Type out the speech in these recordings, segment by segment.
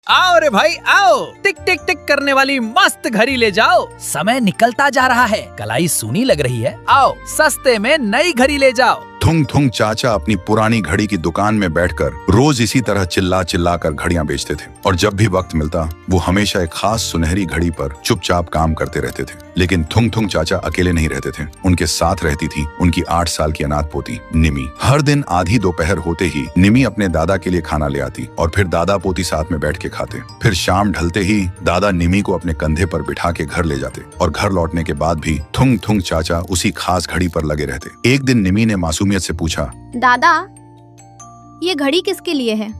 आओ रे भाई आओ, टिक टिक टिक करने वाली मस्त घड़ी ले जाओ। समय निकलता जा रहा है, कलाई सूनी लग रही है। आओ सस्ते में नई घड़ी ले जाओ। थुंग थुंग चाचा अपनी पुरानी घड़ी की दुकान में बैठकर रोज इसी तरह चिल्ला चिल्ला कर घड़ियां बेचते थे और जब भी वक्त मिलता वो हमेशा एक खास सुनहरी घड़ी पर चुपचाप काम करते रहते थे। लेकिन थुंग थुंग चाचा अकेले नहीं रहते थे, उनके साथ रहती थी उनकी 8 साल की अनाथ पोती निमी। हर दिन आधी दोपहर होते ही निमी अपने दादा के लिए खाना ले आती और फिर दादा पोती साथ में बैठ के खाते। फिर शाम ढलते ही दादा निमी को अपने कंधे पर बिठा के घर ले जाते और घर लौटने के बाद भी थुंग थुंग चाचा उसी खास घड़ी पर लगे रहते। एक दिन निमी ने मासूमियत से पूछा, दादा ये घड़ी किसके लिए है?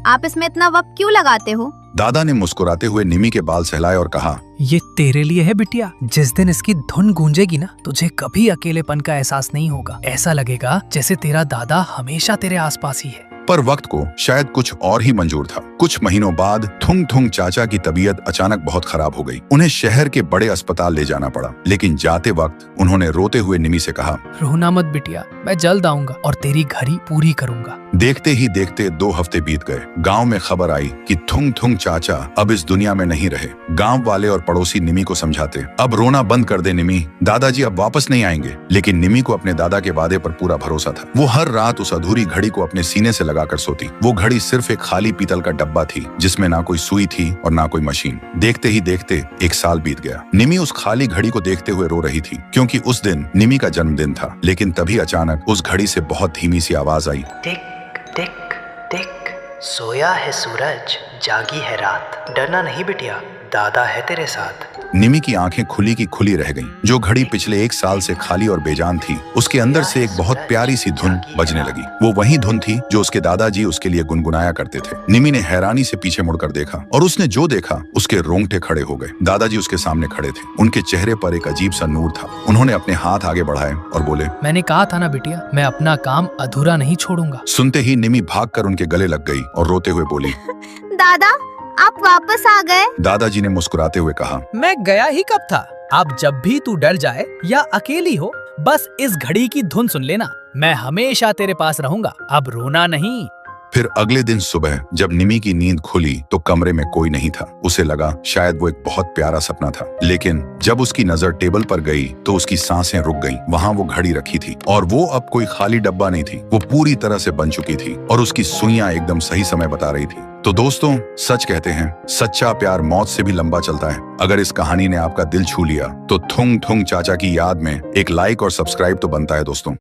आप इसमें इतना वक्त क्यों लगाते हो? दादा ने मुस्कुराते हुए निमी के बाल सहलाए और कहा, ये तेरे लिए है बिटिया। जिस दिन इसकी धुन गूंजेगी ना, तुझे कभी अकेलेपन का एहसास नहीं होगा। ऐसा लगेगा जैसे तेरा दादा हमेशा तेरे आसपास ही है। पर वक्त को शायद कुछ और ही मंजूर था। कुछ महीनों बाद थुंग थुंग चाचा की तबीयत अचानक बहुत खराब हो गई। उन्हें शहर के बड़े अस्पताल ले जाना पड़ा। लेकिन जाते वक्त उन्होंने रोते हुए निमी से कहा, रोना मत बिटिया, मैं जल्द आऊंगा और तेरी घड़ी पूरी करूंगा। देखते ही देखते 2 हफ्ते बीत गए। गांव में खबर आई कि थुंग थुंग चाचा अब इस दुनिया में नहीं रहे। गांव वाले और पड़ोसी निमी को समझाते, अब रोना बंद कर दे निमी, दादाजी अब वापस नहीं आएंगे। लेकिन निमी को अपने दादा के वादे पर पूरा भरोसा था। वो हर रात उस अधूरी घड़ी को अपने सीने से लगाकर सोती। वो घड़ी सिर्फ एक खाली पीतल का डब्बा थी जिसमें ना कोई सुई थी और ना कोई मशीन। देखते ही देखते 1 साल बीत गया। निमी उस खाली घड़ी को देखते हुए रो रही थी क्योंकि उस दिन निमी का जन्मदिन था। लेकिन तभी अचानक उस घड़ी से बहुत धीमी सी आवाज आई, टिक टिक टिक, सोया है सूरज, जागी है रात, डरना नहीं बिटिया, दादा है तेरे साथ। निमी की आंखें खुली की खुली रह गईं। जो घड़ी पिछले 1 साल से खाली और बेजान थी, उसके अंदर से एक बहुत प्यारी सी धुन बजने लगी। वो वही धुन थी जो उसके दादाजी उसके लिए गुनगुनाया करते थे। निमी ने हैरानी से पीछे मुड़कर देखा और उसने जो देखा उसके रोंगटे खड़े हो गए। दादाजी उसके सामने खड़े थे। उनके चेहरे पर एक अजीब सा नूर था। उन्होंने अपने हाथ आगे बढ़ाए और बोले, मैंने कहा था ना बिटिया, मैं अपना काम अधूरा नहीं छोड़ूंगा। सुनते ही निमी भागकर उनके गले लग गई और रोते हुए बोली, दादा आप वापस आ गए? दादाजी ने मुस्कुराते हुए कहा, मैं गया ही कब था। अब जब भी तू डर जाए या अकेली हो, बस इस घड़ी की धुन सुन लेना, मैं हमेशा तेरे पास रहूंगा। अब रोना नहीं। फिर अगले दिन सुबह जब निमी की नींद खुली तो कमरे में कोई नहीं था। उसे लगा शायद वो एक बहुत प्यारा सपना था। लेकिन जब उसकी नजर टेबल पर गई तो उसकी सांसें रुक गईं। वहां वो घड़ी रखी थी और वो अब कोई खाली डब्बा नहीं थी, वो पूरी तरह से बन चुकी थी और उसकी सुइयां एकदम सही समय बता रही थी। तो दोस्तों, सच कहते हैं सच्चा प्यार मौत से भी लंबा चलता है। अगर इस कहानी ने आपका दिल छू लिया तो थुंग थुंग चाचा की याद में एक लाइक और सब्सक्राइब तो बनता है दोस्तों।